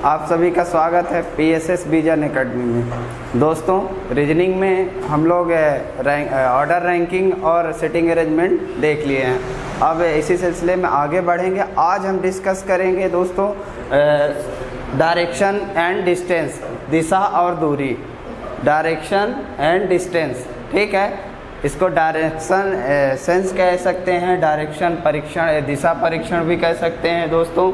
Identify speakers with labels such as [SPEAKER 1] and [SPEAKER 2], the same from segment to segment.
[SPEAKER 1] आप सभी का स्वागत है PSS विजन एकेडमी में। दोस्तों, रीजनिंग में हम लोग ऑर्डर रैंकिंग और सिटिंग अरेंजमेंट देख लिए हैं। अब इसी सिलसिले में आगे बढ़ेंगे। आज हम डिस्कस करेंगे दोस्तों डायरेक्शन एंड डिस्टेंस, दिशा और दूरी। डायरेक्शन एंड डिस्टेंस, ठीक है। इसको डायरेक्शन सेंस कह सकते हैं, डायरेक्शन परीक्षण, दिशा परीक्षण भी कह सकते हैं दोस्तों।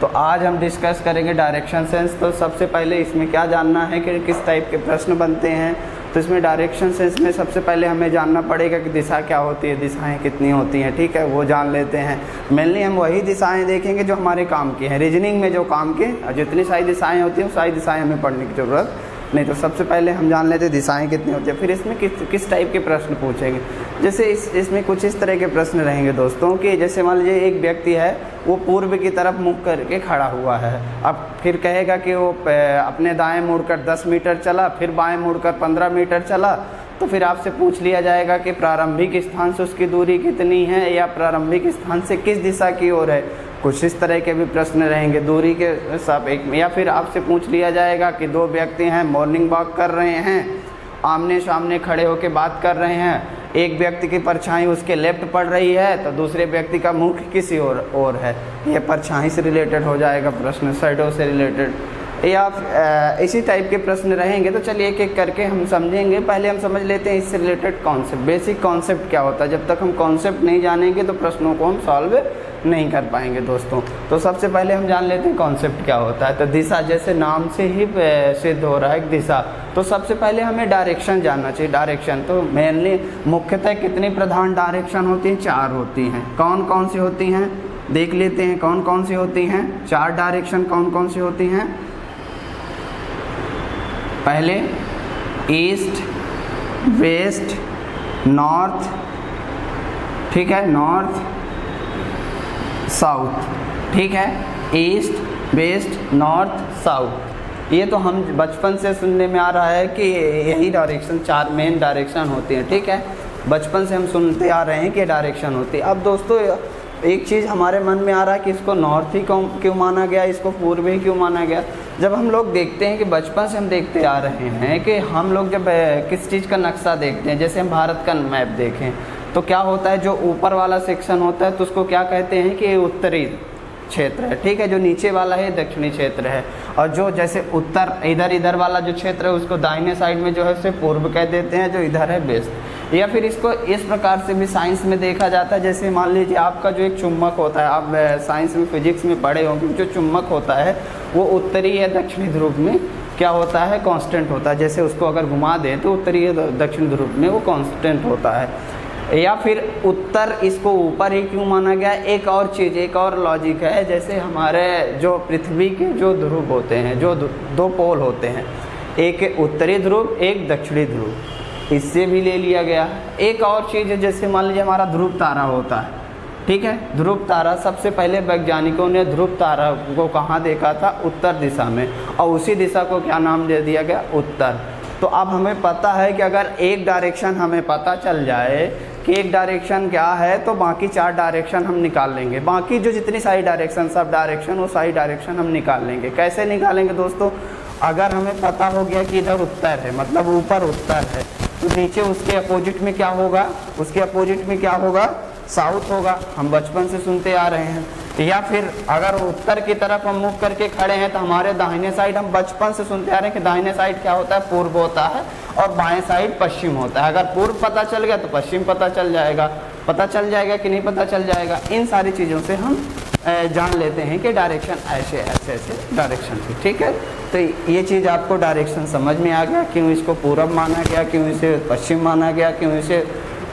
[SPEAKER 1] तो आज हम डिस्कस करेंगे डायरेक्शन सेंस। तो सबसे पहले इसमें क्या जानना है कि किस टाइप के प्रश्न बनते हैं। तो इसमें डायरेक्शन सेंस में सबसे पहले हमें जानना पड़ेगा कि दिशा क्या होती है, दिशाएं कितनी होती हैं, ठीक है, वो जान लेते हैं। मेनली हम वही दिशाएं देखेंगे जो हमारे काम की हैं। रीजनिंग में जो काम के जितनी सारी दिशाएं होती हैं वो सारी दिशाएं हमें पढ़ने की ज़रूरत नहीं। तो सबसे पहले हम जान लेते हैं दिशाएं कितनी होती है, फिर इसमें किस टाइप के प्रश्न पूछेंगे। जैसे इसमें कुछ इस तरह के प्रश्न रहेंगे दोस्तों कि जैसे मान लीजिए एक व्यक्ति है, वो पूर्व की तरफ मुख करके खड़ा हुआ है। अब फिर कहेगा कि वो अपने दाएं मुड़कर 10 मीटर चला, फिर बाएं मुड़कर 15 मीटर चला। तो फिर आपसे पूछ लिया जाएगा कि प्रारंभिक स्थान से उसकी दूरी कितनी है, या प्रारंभिक स्थान से किस दिशा की ओर है। कुछ इस तरह के भी प्रश्न रहेंगे दूरी के सापेक्ष में। या फिर आपसे पूछ लिया जाएगा कि दो व्यक्ति हैं, मॉर्निंग वॉक कर रहे हैं, आमने सामने खड़े होकर बात कर रहे हैं। एक व्यक्ति की परछाई उसके लेफ्ट पड़ रही है तो दूसरे व्यक्ति का मुख किसी और है। ये परछाई से रिलेटेड हो जाएगा प्रश्न, शैडो से रिलेटेड, या इसी टाइप के प्रश्न रहेंगे। तो चलिए एक एक करके हम समझेंगे। पहले हम समझ लेते हैं इससे रिलेटेड कॉन्सेप्ट, बेसिक कॉन्सेप्ट क्या होता है। जब तक हम कॉन्सेप्ट नहीं जानेंगे तो प्रश्नों को हम सॉल्व नहीं कर पाएंगे दोस्तों। तो सबसे पहले हम जान लेते हैं कॉन्सेप्ट क्या होता है। तो दिशा, जैसे नाम से ही सिद्ध हो रहा है दिशा, तो सबसे पहले हमें डायरेक्शन जानना चाहिए। डायरेक्शन तो मेनली मुख्यतः कितनी प्रधान डायरेक्शन होती हैं? 4 होती हैं। कौन कौन सी होती हैं देख लेते हैं। कौन कौन सी होती हैं? 4 डायरेक्शन कौन कौन सी होती हैं? पहले ईस्ट, वेस्ट, नॉर्थ, ठीक है, नॉर्थ, साउथ, ठीक है। ईस्ट, वेस्ट, नॉर्थ, साउथ, ये तो हम बचपन से सुनने में आ रहा है कि यही डायरेक्शन 4 मेन डायरेक्शन होती हैं, ठीक है। बचपन से हम सुनते आ रहे हैं कि डायरेक्शन होती है। अब दोस्तों एक चीज़ हमारे मन में आ रहा है कि इसको नॉर्थ ही क्यों माना गया, इसको पूर्व ही क्यों माना गया। जब हम लोग देखते हैं कि बचपन से हम देखते आ रहे हैं कि हम लोग जब किस चीज़ का नक्शा देखते हैं, जैसे हम भारत का मैप देखें तो क्या होता है, जो ऊपर वाला सेक्शन होता है तो उसको क्या कहते हैं कि उत्तरी क्षेत्र है, ठीक है। जो नीचे वाला है दक्षिणी क्षेत्र है। और जो जैसे उत्तर इधर वाला जो क्षेत्र है उसको दाहिने साइड में जो है उसे पूर्व कह देते हैं, जो इधर है वेस्ट। या फिर इसको इस प्रकार से भी साइंस में देखा जाता है। जैसे मान लीजिए आपका जो एक चुम्बक होता है, आप साइंस में फिजिक्स में पढ़े होंगे, जो चुम्बक होता है वो उत्तरी या दक्षिणी ध्रुव में क्या होता है, कांस्टेंट होता है। जैसे उसको अगर घुमा दें तो उत्तरी या दक्षिणी ध्रुव में वो कांस्टेंट होता है। या फिर उत्तर, इसको ऊपर ही क्यों माना गया। एक और चीज़, एक और लॉजिक है। जैसे हमारे जो पृथ्वी के जो ध्रुव होते हैं, जो 2 पोल होते हैं, एक उत्तरी ध्रुव, एक दक्षिणी ध्रुव, इससे भी ले लिया गया। एक और चीज़ है, जैसे मान लीजिए हमारा ध्रुव तारा होता है, ठीक है। ध्रुव तारा, सबसे पहले वैज्ञानिकों ने ध्रुव तारा को कहाँ देखा था? उत्तर दिशा में, और उसी दिशा को क्या नाम दे दिया गया? उत्तर। तो अब हमें पता है कि अगर एक डायरेक्शन हमें पता चल जाए कि एक डायरेक्शन क्या है, तो बाकी 4 डायरेक्शन हम निकाल लेंगे। बाकी जो जितनी सारी डायरेक्शन, सब डायरेक्शन, वो सारी डायरेक्शन हम निकाल लेंगे। कैसे निकालेंगे दोस्तों? अगर हमें पता हो गया कि इधर उत्तर है, मतलब ऊपर उत्तर है, तो नीचे उसके अपोजिट में क्या होगा? उसके अपोजिट में क्या होगा? साउथ होगा। हम बचपन से सुनते आ रहे हैं। या फिर अगर उत्तर की तरफ हम मुख करके खड़े हैं तो हमारे दाहिने साइड, हम बचपन से सुनते आ रहे हैं कि दाहिने साइड क्या होता है? पूर्व होता है, और बाएं साइड पश्चिम होता है। अगर पूर्व पता चल गया तो पश्चिम पता चल जाएगा। पता चल जाएगा कि नहीं पता चल जाएगा? इन सारी चीज़ों से हम जान लेते हैं कि डायरेक्शन ऐसे ऐसे ऐसे डायरेक्शन थी, ठीक है। तो ये चीज़ आपको डायरेक्शन समझ में आ गया, क्यों इसको पूर्व माना गया, क्यों इसे पश्चिम माना गया, क्यों इसे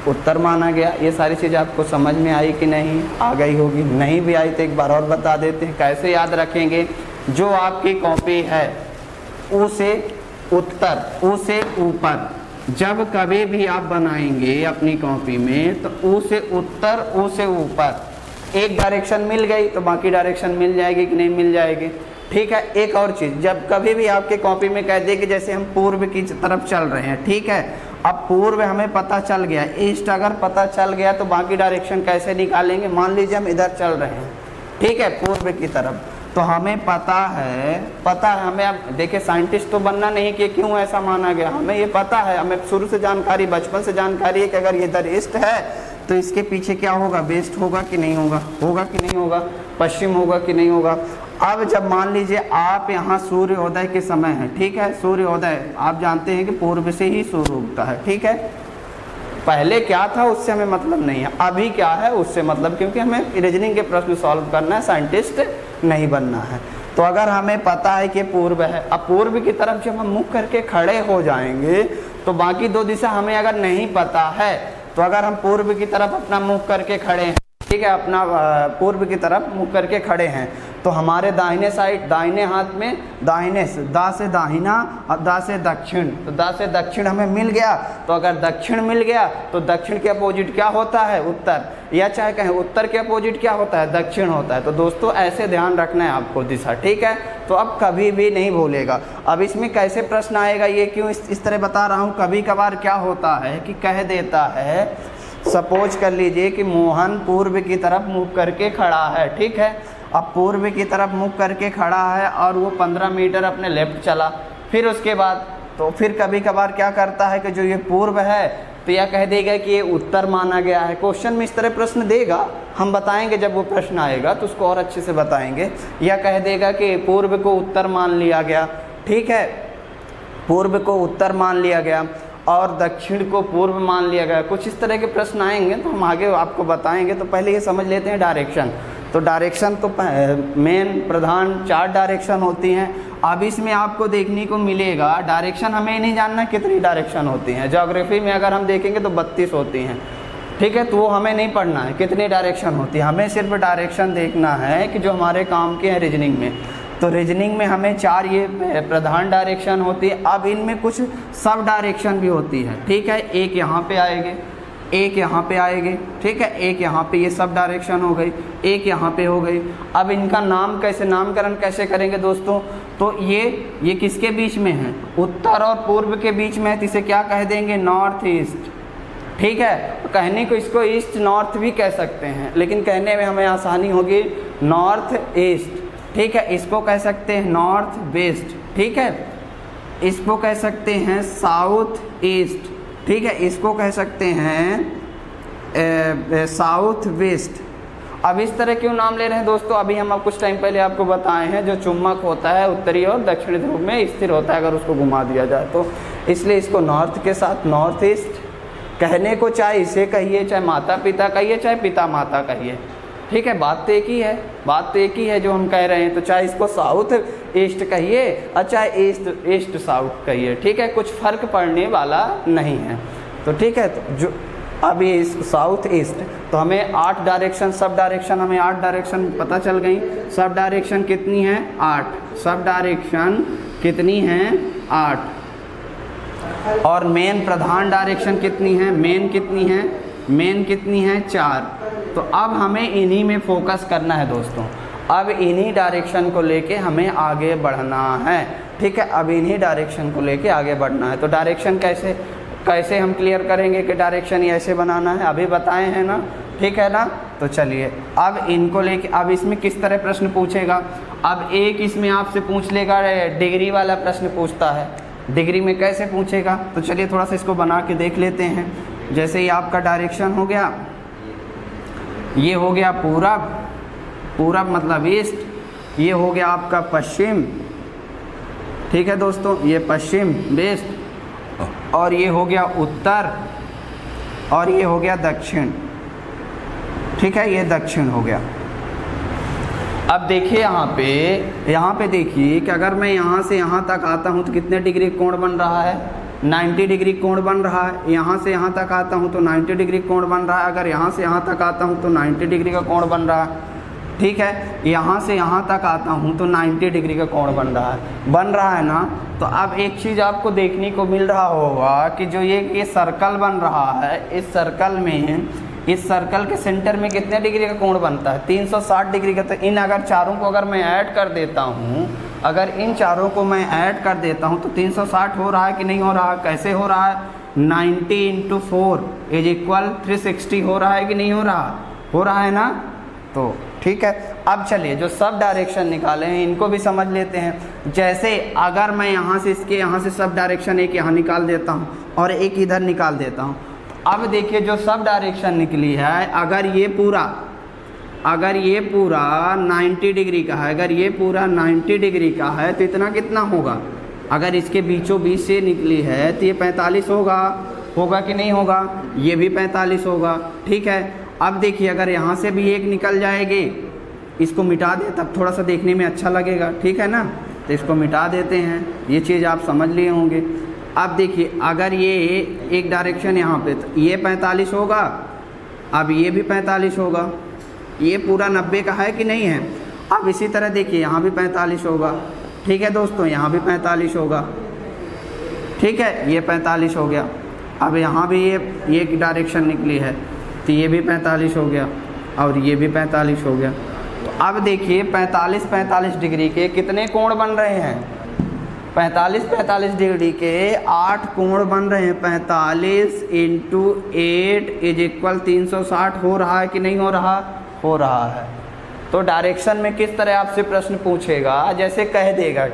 [SPEAKER 1] उत्तर माना गया। ये सारी चीज़ आपको समझ में आई कि नहीं? आ गई होगी। नहीं भी आई तो एक बार और बता देते हैं कैसे याद रखेंगे। जो आपकी कॉपी है उसे उत्तर, उसे ऊपर, जब कभी भी आप बनाएंगे अपनी कॉपी में तो उसे उत्तर, उसे ऊपर, एक डायरेक्शन मिल गई तो बाकी डायरेक्शन मिल जाएगी कि नहीं मिल जाएगी, ठीक है। एक और चीज़, जब कभी भी आपके कॉपी में कह दे कि जैसे हम पूर्व की तरफ चल रहे हैं, ठीक है, अब पूर्व हमें पता चल गया, ईस्ट अगर पता चल गया तो बाकी डायरेक्शन कैसे निकालेंगे। मान लीजिए हम इधर चल रहे हैं, ठीक है, पूर्व की तरफ, तो हमें पता है हमें। अब देखिए साइंटिस्ट तो बनना नहीं कि क्यों ऐसा माना गया, हमें ये पता है, हमें शुरू से जानकारी, बचपन से जानकारी है कि अगर ये द ईस्ट है तो इसके पीछे क्या होगा, वेस्ट होगा कि नहीं होगा, होगा कि नहीं होगा, पश्चिम होगा कि नहीं होगा। अब जब मान लीजिए आप यहाँ सूर्योदय के समय है, ठीक है, सूर्योदय आप जानते हैं कि पूर्व से ही सूर्य उगता है, ठीक है। पहले क्या था उससे हमें मतलब नहीं है, अभी क्या है उससे मतलब, क्योंकि हमें रीजनिंग के प्रश्न सॉल्व करना है, साइंटिस्ट नहीं बनना है। तो अगर हमें पता है कि पूर्व है, अब पूर्व की तरफ जब हम मुख करके खड़े हो जाएंगे तो बाकी दो दिशा हमें अगर नहीं पता है, तो अगर हम पूर्व की तरफ अपना मुख करके खड़े हैं, ठीक है, अपना पूर्व की तरफ मुख करके खड़े हैं, तो हमारे दाहिने साइड, दाहिने हाथ में, दाहिने से दा से दाहिना और दा से दक्षिण, तो दा से दक्षिण हमें मिल गया। तो अगर दक्षिण मिल गया तो दक्षिण के अपोजिट क्या होता है, उत्तर, या चाहे कहें उत्तर के अपोजिट क्या होता है, दक्षिण होता है। तो दोस्तों ऐसे ध्यान रखना है आपको दिशा, ठीक है। तो अब कभी भी नहीं भूलेगा। अब इसमें कैसे प्रश्न आएगा, ये क्यों इस तरह बता रहा हूँ, कभी कभार क्या होता है कि कह देता है, सपोज कर लीजिए कि मोहन पूर्व की तरफ मुख करके खड़ा है, ठीक है। अब पूर्व की तरफ मुख करके खड़ा है और वो 15 मीटर अपने लेफ्ट चला, फिर उसके बाद तो फिर कभी कभार क्या करता है कि जो ये पूर्व है तो यह कह देगा कि ये उत्तर माना गया है। क्वेश्चन में इस तरह प्रश्न देगा, हम बताएंगे जब वो प्रश्न आएगा तो उसको और अच्छे से बताएंगे। या कह देगा कि पूर्व को उत्तर मान लिया गया, ठीक है, पूर्व को उत्तर मान लिया गया और दक्षिण को पूर्व मान लिया गया। कुछ इस तरह के प्रश्न आएंगे तो हम आगे आपको बताएंगे। तो पहले ये समझ लेते हैं डायरेक्शन। तो डायरेक्शन तो मेन प्रधान 4 डायरेक्शन होती हैं। अब इसमें आपको देखने को मिलेगा, डायरेक्शन हमें नहीं जानना कितनी डायरेक्शन होती हैं। ज्योग्राफी में अगर हम देखेंगे तो 32 होती हैं, ठीक है, तो वो हमें नहीं पढ़ना है कितनी डायरेक्शन होती है, हमें सिर्फ डायरेक्शन देखना है कि जो हमारे काम के हैं रीजनिंग में। तो रीजनिंग में हमें 4 ये प्रधान डायरेक्शन होती है। अब इनमें कुछ सब डायरेक्शन भी होती है, ठीक है, एक यहाँ पे आएगी, एक यहाँ पे आएगी, ठीक है, एक यहाँ पे, ये सब डायरेक्शन हो गई, एक यहाँ पे हो गई। अब इनका नाम कैसे, नामकरण कैसे करेंगे दोस्तों, तो ये किसके बीच में है, उत्तर और पूर्व के बीच में है, तो इसे क्या कह देंगे, नॉर्थ ईस्ट, ठीक है। कहने को इसको ईस्ट नॉर्थ भी कह सकते हैं, लेकिन कहने में हमें आसानी होगी, नॉर्थ ईस्ट, ठीक है। इसको कह सकते हैं नॉर्थ वेस्ट, ठीक है, इसको कह सकते हैं साउथ ईस्ट, ठीक है, इसको कह सकते हैं साउथ वेस्ट। अब इस तरह क्यों नाम ले रहे हैं दोस्तों, अभी हम अब कुछ टाइम पहले आपको बताए हैं, जो चुम्बक होता है उत्तरी और दक्षिणी ध्रुव में स्थिर होता है अगर उसको घुमा दिया जाए तो, इसलिए इसको नॉर्थ के साथ नॉर्थ ईस्ट कहने को, चाहे इसे कहिए, चाहे माता पिता कहिए, चाहे पिता माता कहिए, ठीक है, बात तो एक ही है, बात तो एक ही है जो हम कह रहे हैं। तो चाहे इसको साउथ ईस्ट कहिए और चाहे ईस्ट साउथ कहिए, ठीक है, कुछ फर्क पड़ने वाला नहीं है। तो ठीक है, तो जो अब ये साउथ ईस्ट, तो हमें 8 डायरेक्शन, सब डायरेक्शन हमें 8 डायरेक्शन पता चल गई। सब डायरेक्शन कितनी है, 8, सब डायरेक्शन कितनी हैं, 8। और मेन प्रधान डायरेक्शन कितनी है, मेन कितनी है, मेन कितनी है, 4। तो अब हमें इन्हीं में फोकस करना है दोस्तों, अब इन्हीं डायरेक्शन को लेके हमें आगे बढ़ना है, ठीक है, अब इन्हीं डायरेक्शन को लेके आगे बढ़ना है। तो डायरेक्शन कैसे हम क्लियर करेंगे कि डायरेक्शन ऐसे बनाना है, अभी बताए हैं ना, ठीक है ना। तो चलिए अब इनको लेके, अब इसमें किस तरह प्रश्न पूछेगा, अब एक इसमें आपसे पूछ लेगा, डिग्री वाला प्रश्न पूछता है, डिग्री में कैसे पूछेगा, तो चलिए थोड़ा सा इसको बना के देख लेते हैं। जैसे ही आपका डायरेक्शन हो गया, ये हो गया पूरब, पूरब मतलब ईस्ट, ये हो गया आपका पश्चिम, ठीक है दोस्तों, ये पश्चिम वेस्ट, और ये हो गया उत्तर, और ये हो गया दक्षिण, ठीक है, ये दक्षिण हो गया। अब देखिए यहाँ पे देखिए कि अगर मैं यहाँ से यहाँ तक आता हूँ तो कितने डिग्री कोण बन रहा है, 90 डिग्री कोण बन रहा है। यहाँ से यहाँ तक आता हूँ तो 90 डिग्री कोण बन रहा है। अगर यहाँ से यहाँ तक आता हूँ तो 90 डिग्री का कोण बन रहा है, ठीक है। यहाँ से यहाँ तक आता हूँ तो 90 डिग्री का कोण बन रहा है ना। तो अब एक चीज़ आपको देखने को मिल रहा होगा कि जो ये सर्कल बन रहा है, इस सर्कल में, इस सर्कल के सेंटर में कितने डिग्री का कोण बनता है, 360 डिग्री का। तो इन अगर चारों को अगर मैं ऐड कर देता हूँ, अगर इन चारों को मैं ऐड कर देता हूँ तो 360 हो रहा है कि नहीं हो रहा है, कैसे हो रहा है, 90 × 4 = 360 हो रहा है कि नहीं हो रहा है ना। तो ठीक है, अब चलिए जो सब डायरेक्शन निकाले हैं इनको भी समझ लेते हैं। जैसे अगर मैं यहाँ से इसके यहाँ से सब डायरेक्शन एक यहाँ निकाल देता हूँ और एक इधर निकाल देता हूँ। अब देखिए जो सब डायरेक्शन निकली है, अगर ये पूरा 90 डिग्री का है, अगर ये पूरा 90 डिग्री का है तो इतना कितना होगा? अगर इसके बीचों बीच से निकली है तो ये 45 होगा कि नहीं होगा? ये भी 45 होगा। ठीक है, अब देखिए अगर यहाँ से भी एक निकल जाएगी, इसको मिटा दे तब थोड़ा सा देखने में अच्छा लगेगा, ठीक है ना। तो इसको मिटा देते हैं, ये चीज़ आप समझ लिए होंगे। अब देखिए अगर ये एक डायरेक्शन यहाँ पे, तो ये 45 होगा, अब ये भी 45 होगा, ये पूरा 90 का है कि नहीं है। अब इसी तरह देखिए यहाँ भी 45 होगा, ठीक है दोस्तों, यहाँ भी 45 होगा, ठीक है, ये 45 हो गया। अब यहाँ भी ये एक डायरेक्शन निकली है तो ये भी 45 हो गया और ये भी 45 हो गया। तो अब देखिए 45 डिग्री के कितने कोण बन रहे हैं? 45 डिग्री के 8 कोण बन रहे हैं। 45 × 8 = 360 हो रहा है कि नहीं हो रहा? हो रहा है। तो डायरेक्शन में किस तरह आपसे प्रश्न पूछेगा, जैसे कह देगा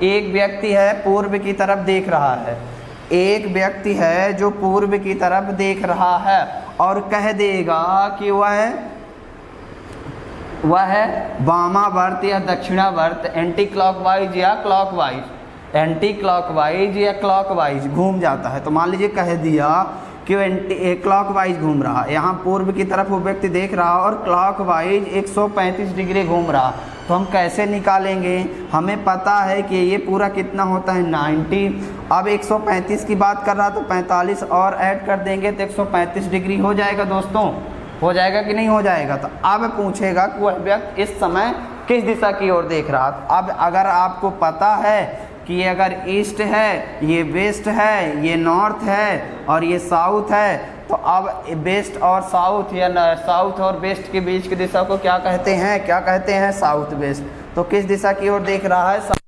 [SPEAKER 1] एक व्यक्ति है पूर्व की तरफ देख रहा है, एक व्यक्ति है जो पूर्व की तरफ देख रहा है और कह देगा कि वह है वामावर्त या दक्षिणावर्त, एंटी क्लॉकवाइज या क्लॉकवाइज, एंटी क्लॉकवाइज या क्लॉकवाइज घूम जाता है। तो मान लीजिए कह दिया कि वो एंटी क्लॉकवाइज घूम रहा है, यहाँ पूर्व की तरफ वो व्यक्ति देख रहा और क्लॉकवाइज 135 डिग्री घूम रहा। तो हम कैसे निकालेंगे? हमें पता है कि ये पूरा कितना होता है 90। अब 135 की बात कर रहा तो 45 और ऐड कर देंगे तो 135 डिग्री हो जाएगा दोस्तों, हो जाएगा कि नहीं हो जाएगा। तो अब पूछेगा कि वह व्यक्ति इस समय किस दिशा की ओर देख रहा। अब अगर आपको पता है कि ये अगर ईस्ट है, ये वेस्ट है, ये नॉर्थ है और ये साउथ है, तो अब वेस्ट और साउथ या साउथ और वेस्ट के बीच की दिशा को क्या कहते हैं? क्या कहते हैं? South west. तो किस दिशा की ओर देख रहा है?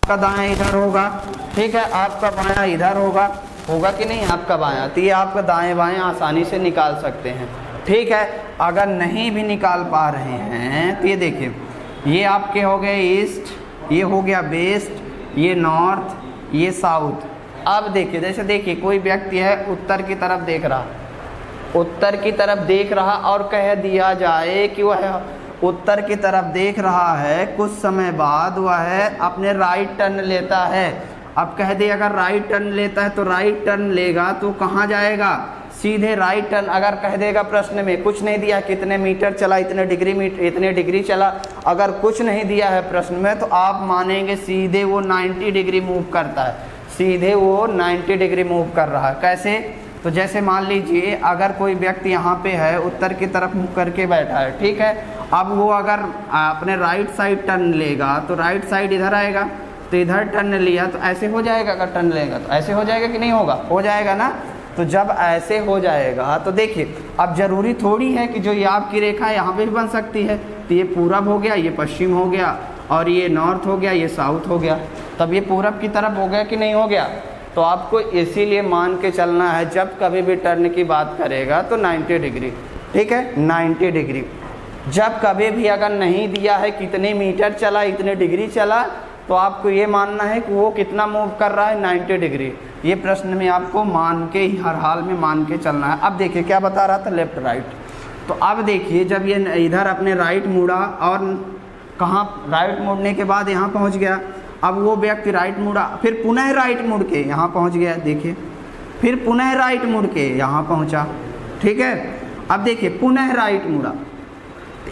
[SPEAKER 1] आपका दायां इधर होगा, ठीक है, आपका बायां इधर होगा कि नहीं? आपका बायां, तो ये आपका दाएं बाएं आसानी से निकाल सकते हैं, ठीक है। अगर नहीं भी निकाल पा रहे हैं तो ये देखिए, ये आपके हो गए ईस्ट, ये हो गया वेस्ट, ये नॉर्थ, ये साउथ। अब देखिए जैसे देखिए कोई व्यक्ति है उत्तर की तरफ देख रहा, उत्तर की तरफ देख रहा और कह दिया जाए कि वह उत्तर की तरफ देख रहा है, कुछ समय बाद वह अपने राइट टर्न लेता है। अब कह दे अगर राइट टर्न लेता है तो राइट टर्न लेगा तो कहाँ जाएगा? सीधे राइट टर्न। अगर कह देगा प्रश्न में कुछ नहीं दिया, कितने मीटर चला, इतने डिग्री चला, अगर कुछ नहीं दिया है प्रश्न में तो आप मानेंगे सीधे वो 90 डिग्री मूव करता है, सीधे वो 90 डिग्री मूव कर रहा है। कैसे? तो जैसे मान लीजिए अगर कोई व्यक्ति यहाँ पे है, उत्तर की तरफ मुँह करके बैठा है, ठीक है, अब वो अगर अपने राइट साइड टर्न लेगा तो राइट साइड इधर आएगा, तो इधर टर्न लिया तो ऐसे हो जाएगा, अगर टर्न लेगा तो ऐसे हो जाएगा कि नहीं होगा? हो जाएगा ना। तो जब ऐसे हो जाएगा तो देखिए अब ज़रूरी थोड़ी है कि जो ये आपकी रेखा है यहाँ पे भी बन सकती है, तो ये पूरब हो गया, ये पश्चिम हो गया और ये नॉर्थ हो गया, ये साउथ हो गया, तब ये पूरब की तरफ हो गया कि नहीं हो गया? तो आपको इसीलिए मान के चलना है जब कभी भी टर्न की बात करेगा तो 90 डिग्री, ठीक है, 90 डिग्री। जब कभी भी अगर नहीं दिया है कितने मीटर चला, इतने डिग्री चला, तो आपको ये मानना है कि वो कितना मूव कर रहा है, 90 डिग्री। ये प्रश्न में आपको मान के ही, हर हाल में मान के चलना है। अब देखिए क्या बता रहा था, लेफ्ट राइट। तो अब देखिए जब ये इधर अपने राइट मुड़ा और कहाँ राइट मुड़ने के बाद यहाँ पहुँच गया, अब वो व्यक्ति राइट मुड़ा, फिर पुनः राइट मुड़ के यहाँ पहुँच गया। देखिए फिर पुनः राइट मुड़ के यहाँ पहुँचा, ठीक है। अब देखिए पुनः राइट मुड़ा,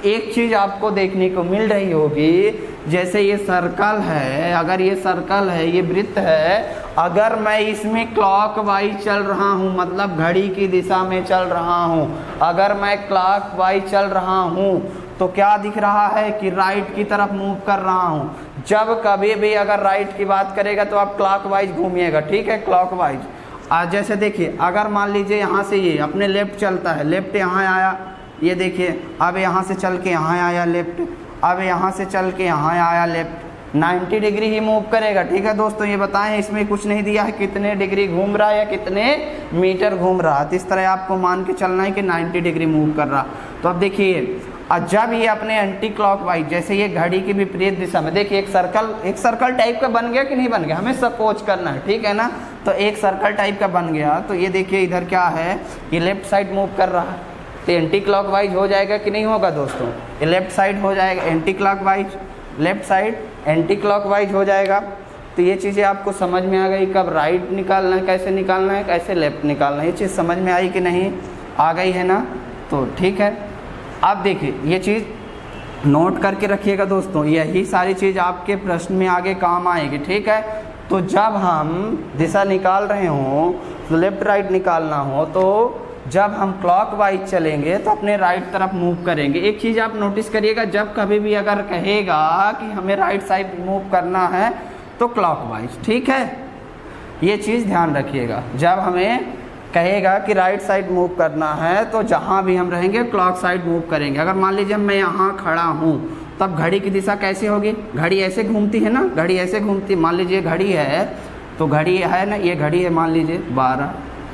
[SPEAKER 1] एक चीज़ आपको देखने को मिल रही होगी, जैसे ये सर्कल है, अगर ये सर्कल है, ये वृत्त है, अगर मैं इसमें क्लॉकवाइज चल रहा हूँ, मतलब घड़ी की दिशा में चल रहा हूँ, अगर मैं क्लॉकवाइज चल रहा हूँ तो क्या दिख रहा है कि राइट की तरफ मूव कर रहा हूँ। जब कभी भी अगर राइट की बात करेगा तो आप क्लॉकवाइज घूमिएगा, ठीक है, क्लॉकवाइज। आज जैसे देखिए अगर मान लीजिए यहाँ से ये अपने लेफ्ट चलता है, लेफ्ट यहाँ आया, ये देखिए अब यहाँ से चल के यहाँ आया लेफ्ट, अब यहाँ से चल के यहाँ आया लेफ्ट, 90 डिग्री ही मूव करेगा, ठीक है दोस्तों। ये बताएं इसमें कुछ नहीं दिया है कितने डिग्री घूम रहा है या कितने मीटर घूम रहा है, तो इस तरह आपको मान के चलना है कि 90 डिग्री मूव कर रहा। तो अब देखिए जब ये अपने एंटी क्लॉकवाइज, जैसे ये घड़ी की विपरीत दिशा में, देखिए एक सर्कल टाइप का बन गया कि नहीं बन गया, हमें सपोज करना है, ठीक है ना। तो एक सर्कल टाइप का बन गया, तो ये देखिए इधर क्या है, ये लेफ्ट साइड मूव कर रहा है, तो एंटी क्लॉकवाइज हो जाएगा कि नहीं होगा दोस्तों, ये लेफ्ट साइड हो जाएगा anti clockwise, left side anti clockwise हो जाएगा। तो ये चीज़ें आपको समझ में आ गई, कब राइट निकालना है, कैसे निकालना है, कैसे लेफ्ट निकालना है, ये चीज़ समझ में आई कि नहीं, आ गई है ना। तो ठीक है, अब देखिए ये चीज़ नोट करके रखिएगा दोस्तों, यही सारी चीज़ आपके प्रश्न में आगे काम आएगी, ठीक है। तो जब हम दिशा निकाल रहे हों, तो लेफ्ट राइट निकालना हो, तो जब हम क्लॉकवाइज चलेंगे तो अपने राइट तरफ मूव करेंगे। एक चीज़ आप नोटिस करिएगा, जब कभी भी अगर कहेगा कि हमें राइट साइड मूव करना है तो क्लॉकवाइज, ठीक है, ये चीज़ ध्यान रखिएगा। जब हमें कहेगा कि राइट साइड मूव करना है तो जहाँ भी हम रहेंगे क्लॉक साइड मूव करेंगे। अगर मान लीजिए मैं यहाँ खड़ा हूँ, तब घड़ी की दिशा कैसे होगी, घड़ी ऐसे घूमती है ना, घड़ी ऐसे घूमती, मान लीजिए घड़ी है, तो घड़ी है ना, ये घड़ी है, मान लीजिए 12,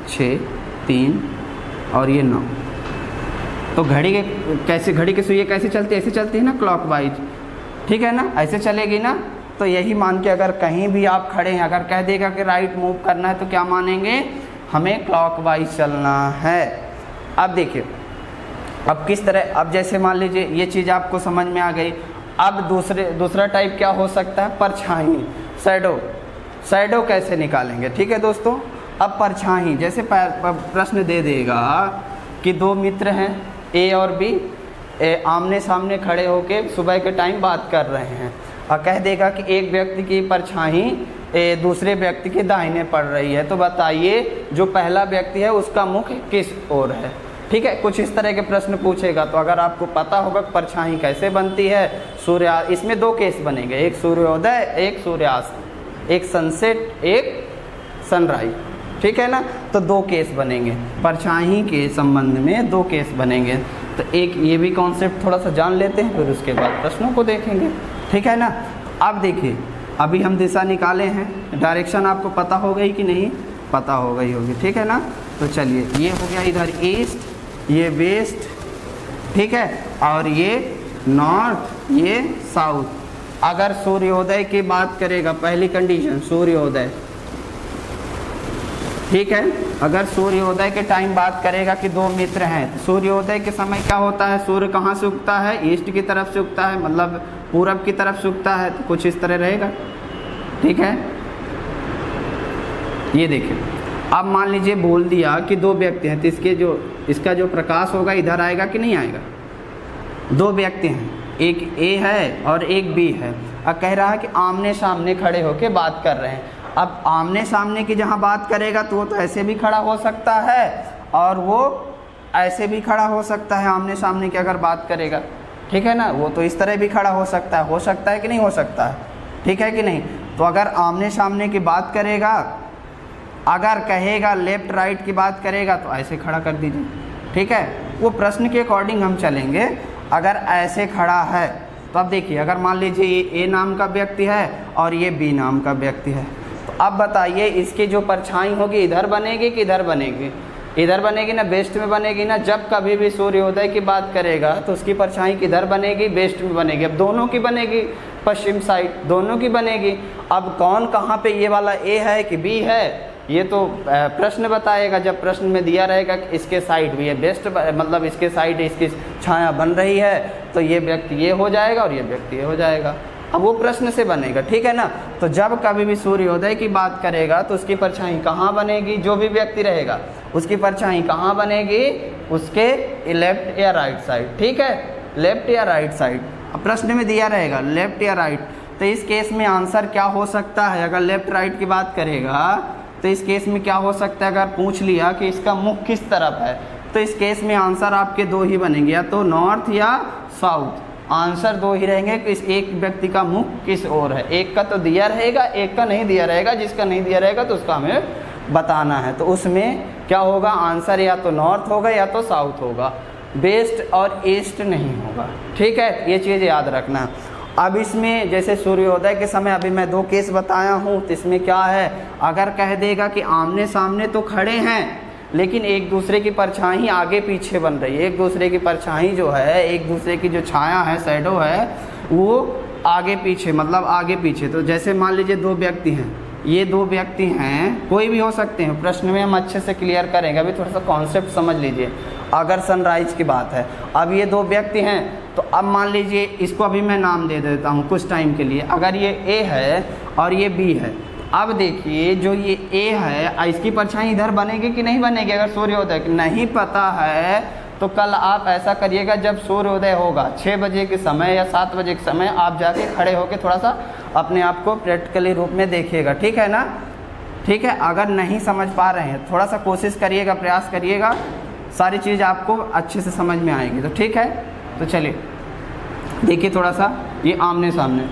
[SPEAKER 1] 6, 3 और ये 9, तो घड़ी के कैसे, घड़ी की सुइयाँ कैसे चलती है, ऐसे चलती है ना क्लॉकवाइज, ठीक है ना, ऐसे चलेगी ना। तो यही मान के अगर कहीं भी आप खड़े हैं, अगर कह देगा कि राइट मूव करना है तो क्या मानेंगे, हमें क्लॉकवाइज चलना है। अब देखिए अब किस तरह, अब जैसे मान लीजिए ये चीज़ आपको समझ में आ गई। अब दूसरा टाइप क्या हो सकता है, परछाई, शैडो कैसे निकालेंगे, ठीक है दोस्तों। अब परछाई, जैसे प्रश्न दे देगा कि दो मित्र हैं ए और बी, आमने सामने खड़े होके सुबह के टाइम बात कर रहे हैं, और कह देगा कि एक व्यक्ति की परछाई दूसरे व्यक्ति के दाहिने पड़ रही है, तो बताइए जो पहला व्यक्ति है उसका मुख किस ओर है, ठीक है। कुछ इस तरह के प्रश्न पूछेगा। तो अगर आपको पता होगा परछाई कैसे बनती है, इसमें दो केस बनेंगे, एक सूर्योदय एक सूर्यास्त, एक सनसेट एक सनराइज, ठीक है ना। तो दो केस बनेंगे, परछाई के संबंध में दो केस बनेंगे। तो एक ये भी कॉन्सेप्ट थोड़ा सा जान लेते हैं, फिर उसके बाद प्रश्नों को देखेंगे, ठीक है ना। अब देखिए अभी हम दिशा निकाले हैं, डायरेक्शन आपको पता हो गई कि नहीं, पता हो गई होगी, ठीक है ना। तो चलिए ये हो गया इधर ईस्ट, ये वेस्ट, ठीक है, और ये नॉर्थ, ये साउथ। अगर सूर्योदय की बात करेगा, पहली कंडीशन सूर्योदय, ठीक है, अगर सूर्योदय के टाइम बात करेगा कि दो मित्र हैं, तो सूर्योदय के समय क्या होता है, सूर्य कहाँ से उगता है, ईस्ट की तरफ से उगता है, मतलब पूरब की तरफ से उगता है, तो कुछ इस तरह रहेगा, ठीक है। ये देखिए अब मान लीजिए बोल दिया कि दो व्यक्ति हैं, तो इसका जो प्रकाश होगा इधर आएगा कि नहीं आएगा। दो व्यक्ति हैं, एक ए है और एक बी है, और कह रहा है कि आमने सामने खड़े होकर बात कर रहे हैं। अब आमने सामने की जहाँ बात करेगा तो वो तो ऐसे भी खड़ा हो सकता है और वो ऐसे भी खड़ा हो सकता है, आमने सामने की अगर बात करेगा, ठीक है ना। वो तो इस तरह भी खड़ा हो सकता है कि नहीं हो सकता है, ठीक है कि नहीं। तो अगर आमने सामने की बात करेगा, अगर कहेगा लेफ्ट राइट की बात करेगा तो ऐसे खड़ा कर दीजिए, ठीक है। वो प्रश्न के अकॉर्डिंग हम चलेंगे। अगर ऐसे खड़ा है तो अब देखिए, अगर मान लीजिए ये ए नाम का व्यक्ति है और ये बी नाम का व्यक्ति है, तो अब बताइए इसकी जो परछाई होगी इधर बनेगी कि इधर बनेगी, इधर बनेगी ना, वेस्ट में बनेगी ना। जब कभी भी सूर्योदय की बात करेगा तो उसकी परछाई किधर बनेगी, वेस्ट में बनेगी। अब दोनों की बनेगी, पश्चिम साइड दोनों की बनेगी। अब कौन कहाँ पे, ये वाला ए है कि बी है, ये तो प्रश्न बताएगा। जब प्रश्न में दिया रहेगा कि इसके साइड भी है वेस्ट, मतलब इसके साइड इसकी छाया बन रही है, तो ये व्यक्ति ये हो जाएगा और ये व्यक्ति ये हो जाएगा, अब वो प्रश्न से बनेगा, ठीक है ना। तो जब कभी भी सूर्योदय की बात करेगा तो उसकी परछाई कहाँ बनेगी, जो भी व्यक्ति रहेगा उसकी परछाई कहाँ बनेगी, उसके लेफ्ट या राइट साइड, ठीक है, लेफ्ट या राइट साइड। अब प्रश्न में दिया रहेगा लेफ्ट या राइट, तो इस केस में आंसर क्या हो सकता है, अगर लेफ्ट राइट की बात करेगा तो इस केस में क्या हो सकता है, अगर पूछ लिया कि इसका मुख किस तरफ है, तो इस केस में आंसर आपके दो ही बनेंगे, या तो नॉर्थ या साउथ। आंसर दो ही रहेंगे कि इस एक व्यक्ति का मुख किस ओर है, एक का तो दिया रहेगा, एक का नहीं दिया रहेगा, जिसका नहीं दिया रहेगा तो उसका हमें बताना है। तो उसमें क्या होगा, आंसर या तो नॉर्थ होगा या तो साउथ होगा, वेस्ट और ईस्ट नहीं होगा, ठीक है, ये चीज़ याद रखना। अब इसमें जैसे सूर्योदय के समय अभी मैं दो केस बताया हूँ, तो इसमें क्या है, अगर कह देगा कि आमने सामने तो खड़े हैं लेकिन एक दूसरे की परछाई आगे पीछे बन रही है, एक दूसरे की परछाई जो है, एक दूसरे की जो छाया है, शैडो है, वो आगे पीछे, मतलब आगे पीछे। तो जैसे मान लीजिए दो व्यक्ति हैं, ये दो व्यक्ति हैं, कोई भी हो सकते हैं, प्रश्न में हम अच्छे से क्लियर करेंगे, अभी थोड़ा सा कॉन्सेप्ट समझ लीजिए। अगर सनराइज की बात है, अब ये दो व्यक्ति हैं, तो अब मान लीजिए इसको अभी मैं नाम दे देता हूँ कुछ टाइम के लिए, अगर ये ए है और ये बी है। अब देखिए जो ये ए है, इसकी परछाई इधर बनेगी कि नहीं बनेगी, अगर सूर्योदय नहीं पता है तो कल आप ऐसा करिएगा, जब सूर्योदय होगा 6 बजे के समय या 7 बजे के समय, आप जाके खड़े होकर थोड़ा सा अपने आप को प्रैक्टिकली रूप में देखिएगा, ठीक है ना, ठीक है। अगर नहीं समझ पा रहे हैं थोड़ा सा कोशिश करिएगा, प्रयास करिएगा, सारी चीज़ आपको अच्छे से समझ में आएगी, तो ठीक है। तो चलिए देखिए थोड़ा सा, ये आमने सामने,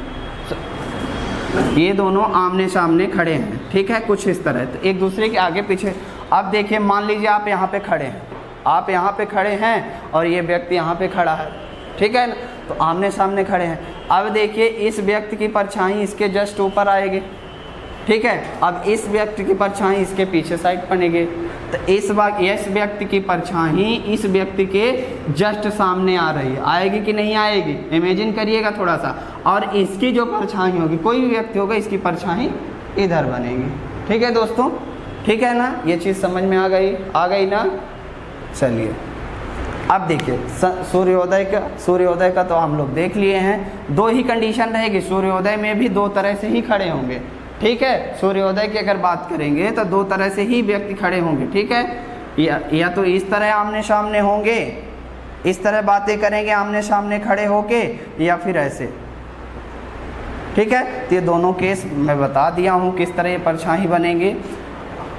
[SPEAKER 1] ये दोनों आमने सामने खड़े हैं, ठीक है, कुछ इस तरह, तो एक दूसरे के आगे पीछे। अब देखिए मान लीजिए आप यहाँ पे खड़े हैं, आप यहाँ पे खड़े हैं और ये व्यक्ति यहाँ पे खड़ा है, ठीक है ना, तो आमने सामने खड़े हैं। अब देखिए इस व्यक्ति की परछाई इसके जस्ट ऊपर आएगी, ठीक है, अब इस व्यक्ति की परछाई इसके पीछे साइड बनेगी, तो इस व्यक्ति की परछाई इस व्यक्ति के जस्ट सामने आ रही है, आएगी कि नहीं आएगी, इमेजिन करिएगा थोड़ा सा। और इसकी जो परछाई होगी, कोई भी व्यक्ति होगा, इसकी परछाई इधर बनेगी, ठीक है दोस्तों, ठीक है ना, ये चीज़ समझ में आ गई ना। चलिए अब देखिए सूर्योदय का तो हम लोग देख लिए हैं, दो ही कंडीशन रहेगी, सूर्योदय में भी दो तरह से ही खड़े होंगे, ठीक है। सूर्योदय की अगर बात करेंगे तो दो तरह से ही व्यक्ति खड़े होंगे, ठीक है, या तो इस तरह आमने सामने होंगे, इस तरह बातें करेंगे आमने सामने खड़े होके, या फिर ऐसे, ठीक है। तो ये दोनों केस मैं बता दिया हूँ किस तरह ये परछाई बनेंगे।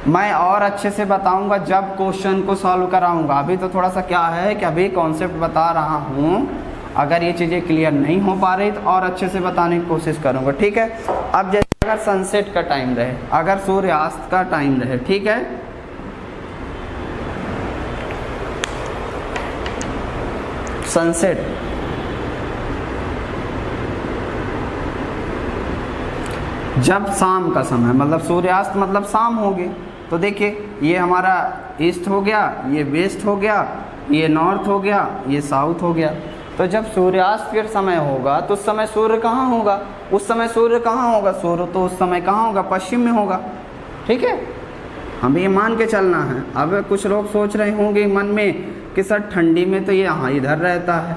[SPEAKER 1] मैं और अच्छे से बताऊंगा जब क्वेश्चन को सॉल्व कराऊंगा, अभी तो थोड़ा सा क्या है कि अभी कॉन्सेप्ट बता रहा हूँ, अगर ये चीज़ें क्लियर नहीं हो पा रही तो और अच्छे से बताने की कोशिश करूँगा, ठीक है। अब जैसे अगर सनसेट का टाइम रहे, अगर सूर्यास्त का टाइम रहे, ठीक है, सनसेट, जब शाम का समय, मतलब सूर्यास्त मतलब शाम होगी, तो देखिए ये हमारा ईस्ट हो गया, ये वेस्ट हो गया, ये नॉर्थ हो गया, ये साउथ हो गया। तो जब सूर्यास्त के समय होगा तो उस समय सूर्य कहाँ होगा, उस समय सूर्य कहाँ होगा, सूर्य तो उस समय कहाँ होगा, पश्चिम में होगा, ठीक है, हमें ये मान के चलना है। अब कुछ लोग सोच रहे होंगे मन में कि सर ठंडी में तो ये यहाँ इधर रहता है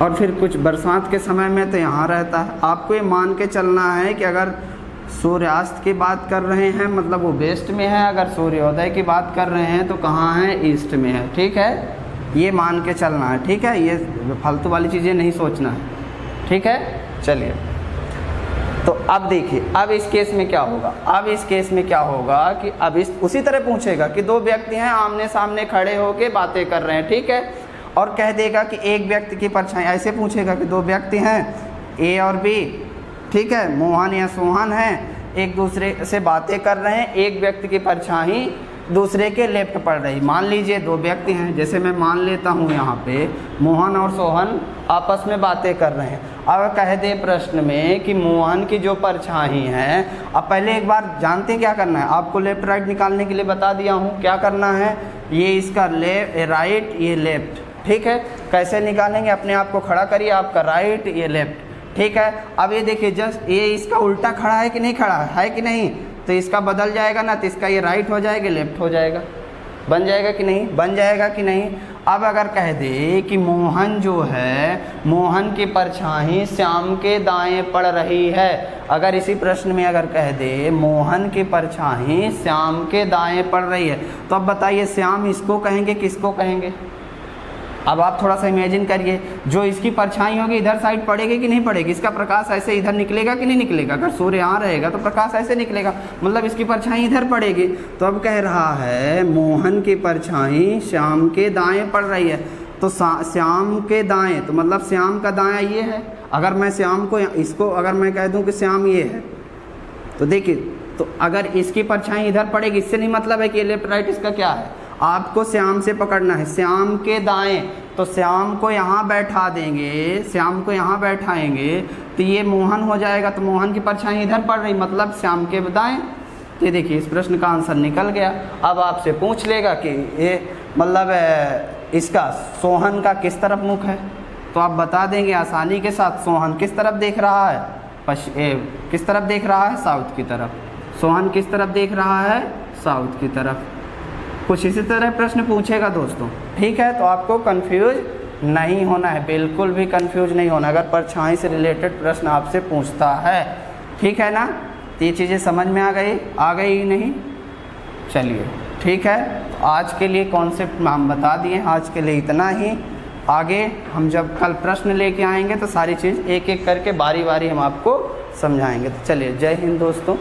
[SPEAKER 1] और फिर कुछ बरसात के समय में तो यहाँ रहता है। आपको ये मान के चलना है कि अगर सूर्यास्त की बात कर रहे हैं मतलब वो वेस्ट में है, अगर सूर्योदय की बात कर रहे हैं तो कहाँ है, ईस्ट में है, ठीक है, ये मान के चलना है, ठीक है, ये फालतू वाली चीज़ें नहीं सोचना है, ठीक है। चलिए तो अब देखिए, अब इस केस में क्या होगा, अब इस केस में क्या होगा कि अब उसी तरह पूछेगा कि दो व्यक्ति हैं आमने सामने खड़े होके बातें कर रहे हैं, ठीक है, और कह देगा कि एक व्यक्ति की परछाई, ऐसे पूछेगा कि दो व्यक्ति हैं ए और बी, ठीक है, मोहन या सोहन हैं, एक दूसरे से बातें कर रहे हैं, एक व्यक्ति की परछाई दूसरे के लेफ्ट पड़ रही। मान लीजिए दो व्यक्ति हैं, जैसे मैं मान लेता हूँ यहाँ पे मोहन और सोहन आपस में बातें कर रहे हैं। अब कह दे प्रश्न में कि मोहन की जो परछाई है, अब पहले एक बार जानते हैं क्या करना है, आपको लेफ्ट राइट निकालने के लिए बता दिया हूँ, क्या करना है, ये इसका राइट, ये लेफ्ट, ठीक है। कैसे निकालेंगे, अपने आप को खड़ा करिए, आपका राइट, ये लेफ्ट, ठीक है। अब ये देखिए जस्ट ये इसका उल्टा खड़ा है कि नहीं खड़ा है कि नहीं, तो इसका बदल जाएगा ना, तो इसका ये राइट हो जाएगा, लेफ्ट हो जाएगा, बन जाएगा कि नहीं, बन जाएगा कि नहीं। अब अगर कह दे कि मोहन जो है, मोहन की परछाई श्याम के दाएं पड़ रही है, अगर इसी प्रश्न में अगर कह दे मोहन की परछाई श्याम के दाएं पड़ रही है, तो अब बताइए श्याम इसको कहेंगे किसको कहेंगे। अब आप थोड़ा सा इमेजिन करिए, जो इसकी परछाई होगी इधर साइड पड़ेगी कि नहीं पड़ेगी, इसका प्रकाश ऐसे इधर निकलेगा कि नहीं निकलेगा। अगर सूर्य यहाँ रहेगा तो प्रकाश ऐसे निकलेगा, मतलब इसकी परछाई इधर पड़ेगी। तो अब कह रहा है मोहन की परछाई श्याम के दाएं पड़ रही है, तो श्याम के दाएं तो मतलब श्याम का दायां ये है। अगर मैं श्याम को इसको अगर मैं कह दूं कि श्याम ये है, तो देखिए, तो अगर इसकी परछाई इधर पड़ेगी, इससे नहीं मतलब है कि लेफ्ट राइट इसका क्या है, आपको श्याम से पकड़ना है, श्याम के दाएं। तो श्याम को यहाँ बैठा देंगे, श्याम को यहाँ बैठाएंगे तो ये मोहन हो जाएगा, तो मोहन की परछाई इधर पड़ रही, मतलब श्याम के दाएं। तो देखिए इस प्रश्न का आंसर निकल गया। अब आपसे पूछ लेगा कि ये मतलब इसका सोहन का किस तरफ मुख है, तो आप बता देंगे आसानी के साथ, सोहन किस तरफ देख रहा है, किस तरफ देख रहा है, साउथ की तरफ। सोहन किस तरफ देख रहा है, साउथ की तरफ। कुछ इसी तरह प्रश्न पूछेगा दोस्तों, ठीक है। तो आपको कंफ्यूज नहीं होना है, बिल्कुल भी कंफ्यूज नहीं होना अगर परछाई से रिलेटेड प्रश्न आपसे पूछता है, ठीक है ना। तो ये चीज़ें समझ में आ गई नहीं, चलिए ठीक है। तो आज के लिए कॉन्सेप्ट हम बता दिए, आज के लिए इतना ही। आगे हम जब कल प्रश्न लेके आएंगे तो सारी चीज़ एक एक करके बारी बारी हम आपको समझाएंगे। तो चलिए, जय हिंद दोस्तों।